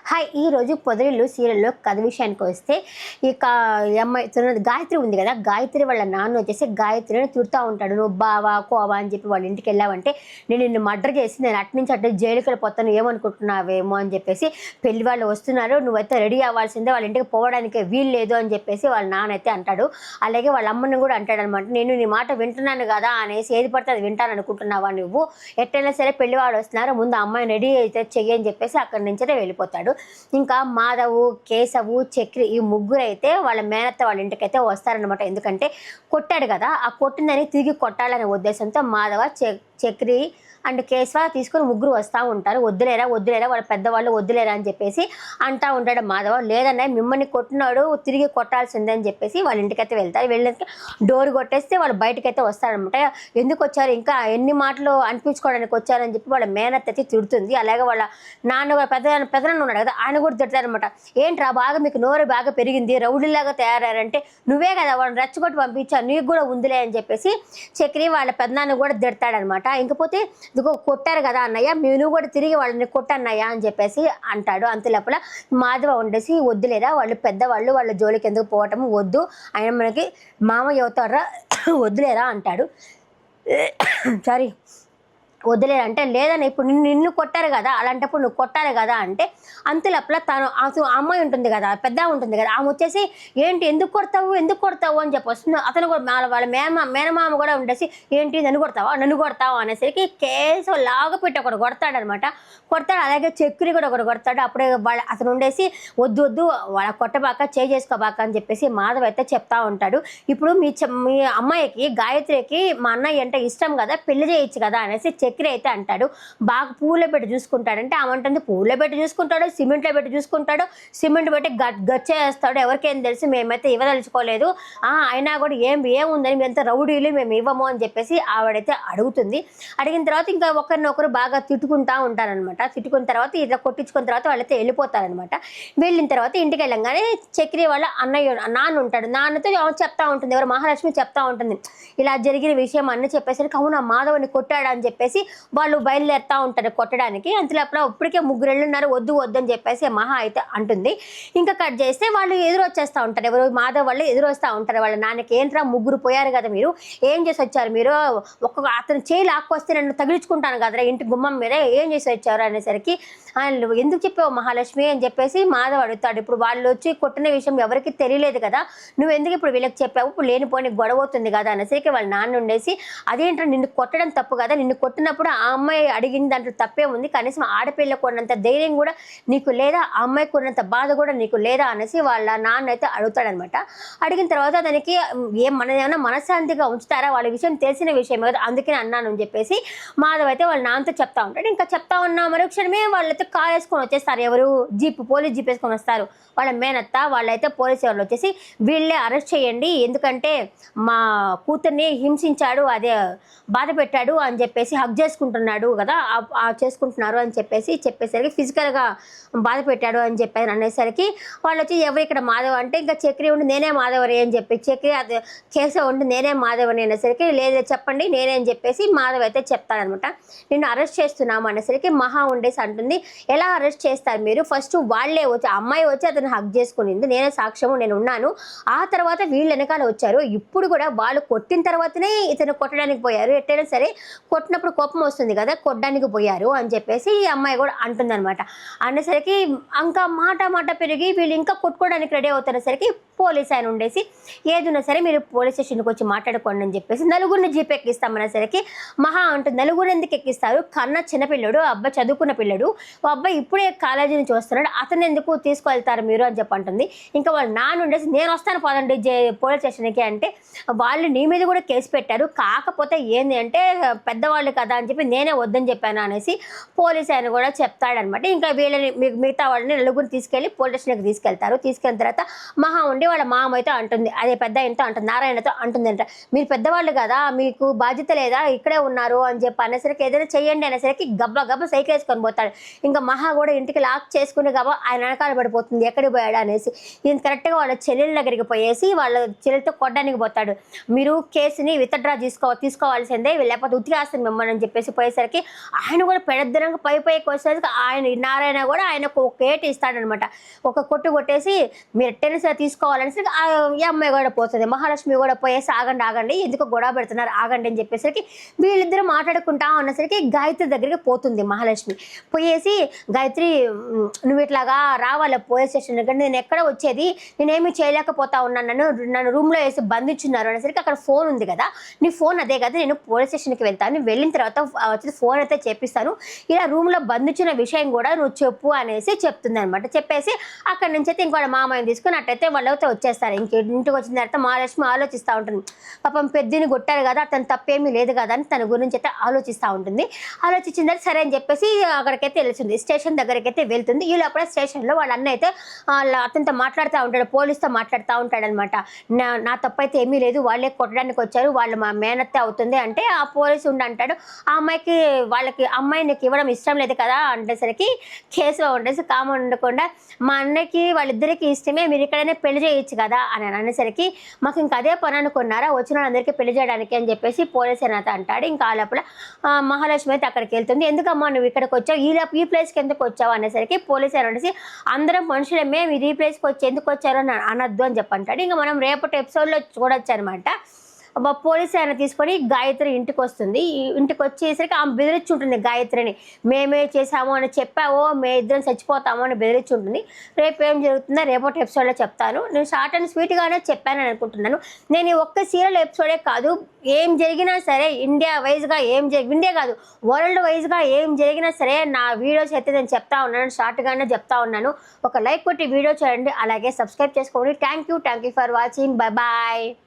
Hi ఈరోజు పొదరిల్లు సీరియల్లో కథ విషయానికి వస్తే ఇక అమ్మాయి గాయత్రి ఉంది కదా, గాయత్రి వాళ్ళ నాన్న వచ్చేసి గాయత్రిని తిడుతూ ఉంటాడు. నువ్వు బావా కోవా అని చెప్పి వాళ్ళ ఇంటికి వెళ్ళావంటే నేను నిన్ను మర్డర్ చేసి నేను అట్నుంచి అట్టు జైలుకి వెళ్ళిపోతాను ఏమనుకుంటున్నావేమో అని చెప్పేసి, పెళ్లి వాళ్ళు వస్తున్నారు నువ్వైతే రెడీ అవ్వాల్సిందే, వాళ్ళ ఇంటికి పోవడానికి వీలు లేదు అని చెప్పేసి వాళ్ళ నాన్న అయితే అంటాడు. అలాగే వాళ్ళ అమ్మని కూడా అంటాడు అనమాట, నేను నీ మాట వింటున్నాను కదా అనేసి ఏది పడితే అది వింటాను అనుకుంటున్నావా నువ్వు, ఎట్టైనా సరే పెళ్లి వాళ్ళు వస్తున్నారు ముందు అమ్మాయిని రెడీ అయితే చెయ్యని చెప్పేసి అక్కడి నుంచే వెళ్ళిపోతాడు. ఇంకా మాధవు, కేశవు, చక్రి ఈ ముగ్గురు అయితే వాళ్ళ మేనత్త వాళ్ళ ఇంటికైతే వస్తారనమాట. ఎందుకంటే కొట్టాడు కదా, ఆ కొట్టిందని తిరిగి కొట్టాలనే ఉద్దేశంతో మాధవ, చక్రి అండ్ కేశవ తీసుకొని ముగ్గురు వస్తూ ఉంటారు. వద్దులేరా వాళ్ళ పెద్దవాళ్ళు వద్దులేరా అని చెప్పేసి అంటూ ఉంటాడు మాధవ. లేదన్నా మిమ్మల్ని కొట్టినాడు తిరిగి కొట్టాల్సిందే అని చెప్పేసి వాళ్ళ ఇంటికైతే వెళ్తారు. వెళ్ళిన డోర్ కొట్టేస్తే వాళ్ళు బయటకైతే వస్తారనమాట. ఎందుకు వచ్చారు, ఇంకా ఎన్ని మాటలు అనిపించుకోవడానికి వచ్చారని చెప్పి వాళ్ళ మేనత్త అయితే తిడుతుంది. అలాగే వాళ్ళ నాన్న పెద్దనాన్న ఉన్నాడు కదా, ఆయన కూడా తిడతారనమాట. ఏంట్రా బాగా మీకు నోరు బాగా పెరిగింది, రౌడీలాగా తయారంటే నువ్వే కదా వాళ్ళని రెచ్చగొట్టి పంపించా, నీకు కూడా ఉందిలే అని చెప్పేసి చక్రి వాళ్ళ పెద్దనాన్న కూడా తిడతాడనమాట. ఇంకపోతే ఇదిగో కొట్టారు కదా అన్నయ్య, నువ్వు కూడా తిరిగి వాళ్ళని కొట్టన్నయ్య అని చెప్పేసి అంటాడు. అంత లోపల మాధవ ఉండేసి వద్దులేరా వాళ్ళు పెద్దవాళ్ళు, వాళ్ళ జోలికి ఎందుకు పోవటం వద్దు, ఆయన మనకి మామయ్య అవుతారా వద్దులేరా అంటాడు. సారీ వదిలేరు అంటే, లేదని ఇప్పుడు నిన్ను కొట్టారు కదా అలాంటప్పుడు నువ్వు కొట్టాలి కదా అంటే, అంతలోపల అసలు అమ్మాయి ఉంటుంది కదా, పెద్ద ఉంటుంది కదా, ఆమె వచ్చేసి ఏంటి ఎందుకు కొడతావు అని చెప్పి వస్తుంది. అతను కూడా వాళ్ళ మేనమామ కూడా ఉండేసి ఏంటి నన్ను కొడతావా అనేసరికి కేసు లాగపెట్టి ఒకడు కొడతాడనమాట. అలాగే చక్రి కూడా ఒకటి కొడతాడు. అప్పుడే అతను ఉండేసి వద్దు వాళ్ళ కొట్టబాక చేసుకోబాక అని చెప్పేసి మాధవ్ అయితే చెప్తా ఉంటాడు. ఇప్పుడు మీ అమ్మాయికి గాయత్రికి మా అన్నయ్య అంటే ఇష్టం కదా, పెళ్లి చేయొచ్చు కదా అనేసి చక్రి అయితే అంటాడు. బాగా పూలో పెట్టి చూసుకుంటాడంటే ఆమె అంటుంది పూలో పెట్టి చూసుకుంటాడు, సిమెంట్లో పెట్టి చూసుకుంటాడు, సిమెంట్ పెట్టి గచ్చేస్తాడు, ఎవరికేం తెలిసి మేమైతే ఇవ్వదలుచుకోలేదు, అయినా కూడా ఏముందని మేమంతా రౌడీలు మేము ఇవ్వము అని చెప్పేసి ఆవిడైతే అడుగుతుంది. అడిగిన తర్వాత ఇంకా ఒకరినొకరు బాగా తిట్టుకుంటా ఉంటారనమాట. తిట్టుకున్న తర్వాత ఇట్లా కొట్టించుకున్న తర్వాత వాళ్ళైతే వెళ్ళిపోతారనమాట. వెళ్ళిన తర్వాత ఇంటికి వెళ్ళంగానే చక్రి వాళ్ళ నాన్న ఉంటాడు. నాన్నతో చెప్తా ఉంటుంది, ఎవరు మహాలక్ష్మి చెప్తా ఉంటుంది ఇలా జరిగిన విషయం అన్నీ చెప్పేసరికి అవునా మాధవుని కొట్టాడు అని చెప్పేసి వాళ్ళు బయలుదేరుతా ఉంటారు కొట్టడానికి. అంతలోపల ఇప్పటికే ముగ్గురు ఉన్నారు, వద్దు అని చెప్పేసి మహా అయితే అంటుంది. ఇంకా కట్ చేస్తే వాళ్ళు ఎదురు వచ్చేస్తూ ఉంటారు, ఎవరు మాధవ్ వాళ్ళు ఎదురు వస్తూ ఉంటారు. వాళ్ళ నాన్నకి ఏంట్రా ముగ్గురు పోయారు కదా మీరు ఏం చేసి వచ్చారు, మీరు అతను చేయి లాక్కొస్తే నన్ను తగిలించుకుంటాను కదరా ఇంటి గుమ్మం మీద ఏం చేసి వచ్చారు అనేసరికి ఎందుకు చెప్పావు మహాలక్ష్మి అని చెప్పేసి మాధవ్ అడుగుతాడు. ఇప్పుడు వాళ్ళు వచ్చి కొట్టిన విషయం ఎవరికి తెలియలేదు కదా, నువ్వు ఎందుకు ఇప్పుడు వీళ్ళకి చెప్పావు, ఇప్పుడు లేనిపోని గొడవ అవుతుంది కదా అనేసరికి వాళ్ళ నాన్న ఉండేసి అదేంటో నిన్ను కొట్టడం తప్పు కదా, నిన్ను కొట్టినప్పుడు ఆ అమ్మాయి అడిగిన దాంట్లో తప్పే ఉంది, కనీసం ఆడపిల్ల కొన్నంత ధైర్యం కూడా నీకు లేదా, ఆ అమ్మాయి కొన్నంత బాధ కూడా నీకు లేదా అనేసి వాళ్ళ నాన్న అయితే అడుగుతాడనమాట. అడిగిన తర్వాత దానికి ఏమన్నా మనశ్శాంతిగా ఉంచుతారా, వాళ్ళ విషయం తెలిసిన విషయం కదా అందుకే అన్నాను అని చెప్పేసి మాధవ్ అయితే వాళ్ళ నాన్నతో చెప్తా ఉంటాడు. ఇంకా చెప్తా ఉన్న మరుక్షణమే వాళ్ళైతే కార్ వేసుకొని వచ్చేస్తారు, ఎవరు పోలీస్ జీప్ వేసుకొని వస్తారు. వాళ్ళ మేనత్త వాళ్ళైతే పోలీసు వాళ్ళు వచ్చేసి వీళ్ళే అరెస్ట్ చేయండి, ఎందుకంటే మా కూతుర్ని హింసించాడు, అదే బాధ పెట్టాడు అని చెప్పేసి హక్ చేసుకుంటున్నాడు కదా చేసుకుంటున్నారు అని చెప్పేసరికి ఫిజికల్గా బాధ పెట్టాడు అని చెప్పారు అనేసరికి వాళ్ళు వచ్చి ఎవరు ఇక్కడ మాధవ్ అంటే ఇంకా చక్రి ఉండి నేనే మాధవరి అని చెప్పి, చక్రి అది కేశవ ఉండి నేనే మాధవని అనేసరికి లేదు చెప్పండి నేనే అని చెప్పేసి మాధవ్ అయితే చెప్తాడనమాట. నిన్ను అరెస్ట్ చేస్తున్నాము అనేసరికి మహా ఉండేసి అంటుంది, ఎలా అరెస్ట్ చేస్తారు మీరు, ఫస్ట్ వాళ్ళే వచ్చి అమ్మాయి వచ్చి అతను హక్ చేసుకునింది, నేనే సాక్ష్యము నేను ఉన్నాను, ఆ తర్వాత వీళ్ళు వెనకాల వచ్చారు, ఇప్పుడు కూడా వాళ్ళు కొట్టిన తర్వాతనే ఇతను కొట్టడానికి పోయారు, ఎట్టైనా సరే కొట్టినప్పుడు కోపం వస్తుంది కదా కొట్టడానికి పోయారు అని చెప్పేసి ఈ అమ్మాయి కూడా అంటుందన్నమాట. అనేసరికి ఇంకా మాట పెరిగి వీళ్ళు ఇంకా కొట్టుకోవడానికి రెడీ అవుతున్నసరికి పోలీస్ ఆయన ఉండేసి ఏదున్నా సరే మీరు పోలీస్ స్టేషన్కి వచ్చి మాట్లాడుకోండి అని చెప్పేసి నలుగురిని జీప్ ఎక్కిస్తామనేసరికి మహా అంటుంది నలుగురు ఎందుకు ఎక్కిస్తారు, కన్నా చిన్నపిల్లడు, అబ్బాయి చదువుకున్న పిల్లడు, అబ్బాయి ఇప్పుడే కాలేజీ నుంచి వస్తున్నాడు, అతను ఎందుకు తీసుకువెళ్తారు మీరు అని చెప్పంటుంది. ఇంకా వాళ్ళు నాన్న ఉండేసి నేను వస్తాను పోదండి పోలీస్ స్టేషన్కి అంటే వాళ్ళు నీ మీద కూడా కేసు పెట్టారు, కాకపోతే ఏంది అంటే పెద్దవాళ్ళు కదా అని చెప్పి నేనే వద్దని చెప్పాను అనేసి పోలీస్ ఆయన కూడా చెప్తాడనమాట. ఇంకా వీళ్ళని మిగతా వాళ్ళని నలుగురిని తీసుకెళ్ళి పోలీస్ స్టేషన్కి తీసుకెళ్తారు. తీసుకెళ్ళిన తర్వాత మహా ఉండి వాళ్ళ మామైతే అంటుంది, అదే పెద్ద ఆయనతో అంటుంది, నారాయణతో అంటుందంట, మీరు పెద్దవాళ్ళు కదా, మీకు బాధ్యత లేదా, ఇక్కడే ఉన్నారు అని చెప్పి అనేసరికి ఏదైనా చెయ్యండి అనేసరికి గబ్బా గబ్బా సైకిల్ వేసుకొని పోతాడు. ఇంకా మహా కూడా ఇంటికి లాక్ చేసుకుని గబా ఆయన వెనకాల పడిపోతుంది, ఎక్కడికి పోయాడు అనేసి. ఈయన కరెక్ట్గా వాళ్ళ చెల్లెల దగ్గరికి పోయేసి వాళ్ళ చెల్లెలతో కొట్టడానికి పోతాడు. మీరు కేసుని విత్డ్రా తీసుకోవాల్సిందే, లేకపోతే ఉతికేస్తుంది మిమ్మల్ని అని చెప్పేసి పోయేసరికి ఆయన కూడా పెద్దరంగా పైకి వచ్చేసరికి ఆయన నారాయణ కూడా ఆయనకు ఒక ఏటి ఇస్తాడనమాట. ఒక కొట్టు కొట్టేసి మీరు టెన్నిస్ తీసుకోవాలనేసరికి ఈ అమ్మాయి కూడా పోతుంది. మహాలక్ష్మి కూడా పోయేసి ఆగండి ఎందుకు గొడవ పెడుతున్నారు ఆగండి అని చెప్పేసరికి వీళ్ళిద్దరూ మాట్లాడుకుంటా ఉన్నసరికి గాయత్రి దగ్గరికి పోతుంది మహాలక్ష్మి. పోయేసి గాయత్రి నువ్వు ఇట్లాగా రావాలి పోలీస్ స్టేషన్ దగ్గర, నేను ఎక్కడ వచ్చేది, నేనేమి చేయలేకపోతా ఉన్నాను, నన్ను రూమ్లో వేసి బంధించున్నారు అనేసరికి అక్కడ ఫోన్ ఉంది కదా, నీ ఫోన్ అదే కదా, నేను పోలీస్ స్టేషన్కి వెళ్తాను, వెళ్ళిన తర్వాత వచ్చి ఫోన్ అయితే చెప్పిస్తాను, ఇలా రూమ్లో బంధించిన విషయం కూడా నువ్వు చెప్పు అనేసి చెప్తుంది అనమాట. చెప్పేసి అక్కడి నుంచి అయితే ఇంకో మామయ్యని తీసుకుని అట్టయితే వాళ్ళతో వచ్చేస్తారు. ఇంటికి వచ్చిన తర్వాత మహాలక్ష్మి ఆలోచిస్తూ ఉంటుంది, పాపం పెద్దని కొట్టారు కదా, అతను తప్పేమీ లేదు కదా అని తన గురించి అయితే ఆలోచిస్తూ ఉంటుంది. ఆలోచించిన తర్వాత సరే అని చెప్పేసి అక్కడికైతే వెళ్తుంది, స్టేషన్ దగ్గరికి అయితే వెళ్తుంది. ఈ లోపల స్టేషన్లో వాళ్ళ అన్న అయితే అతనితో మాట్లాడుతూ ఉంటాడు, పోలీస్తో మాట్లాడుతూ ఉంటాడు అనమాట. నా తప్పైతే ఏమీ లేదు, వాళ్ళే కొట్టడానికి వచ్చారు, వాళ్ళు మా మేనత్తే అవుతుంది అంటే ఆ పోలీసు ఉండి అంటాడు, ఆ అమ్మాయికి వాళ్ళకి అమ్మాయి నీకు ఇవ్వడం ఇష్టం లేదు కదా అంటేసరికి కేసులో ఉండేసి కామ ఉండకుండా మా అన్నకి వాళ్ళిద్దరికి ఇష్టమే, మీరు ఇక్కడనే పెళ్లి చేయొచ్చు కదా అని అనేసరికి మాకు ఇంకా అదే పని అనుకున్నారా, వచ్చిన వాళ్ళందరికీ పెళ్లి చేయడానికి అని చెప్పేసి పోలీస్ అయినా అంటాడు. ఇంకా ఆ లోపల మహాలక్ష్మి అయితే అక్కడికి వెళ్తుంది. ఎందుకమ్మా నువ్వు ఇక్కడికి వచ్చావు, ఈ ప్లేస్కి ఎందుకు వచ్చావు అనేసరికి పోలీస్ అయినా అనేసి అందరం మనుషులమే, మీరు ఈ ప్లేస్కి వచ్చి ఎందుకు వచ్చారో అని అనొద్దు అని చెప్పంటాడు. ఇంకా మనం రేపటి ఎపిసోడ్లో చూడొచ్చు అనమాట. పోలీస్ ఆయన తీసుకొని గాయత్రి ఇంటికి వస్తుంది. ఇంటికి వచ్చేసరికి ఆమె బెదిరించి ఉంటుంది గాయత్రిని, మేమే చేసాము అని చెప్పావో మే ఇద్దరం చచ్చిపోతాము అని బెదిరించి ఉంటుంది. రేపు ఏం జరుగుతుందో రేపటి ఎపిసోడ్లో చెప్తాను. నేను షార్ట్ అండ్ స్వీట్గానే చెప్పాను అనుకుంటున్నాను. నేను ఈ ఒక్క సీరియల్ ఎపిసోడే కాదు, ఏం జరిగినా సరే ఇండియా వైజ్గా ఇండియా కాదు వరల్డ్ వైజ్గా ఏం జరిగినా సరే నా వీడియోస్ అయితే నేను చెప్తా ఉన్నాను, షార్ట్గానే చెప్తా ఉన్నాను. ఒక లైక్ కొట్టి వీడియో చేయండి, అలాగే సబ్స్క్రైబ్ చేసుకోండి. Thank you for watching. Bye.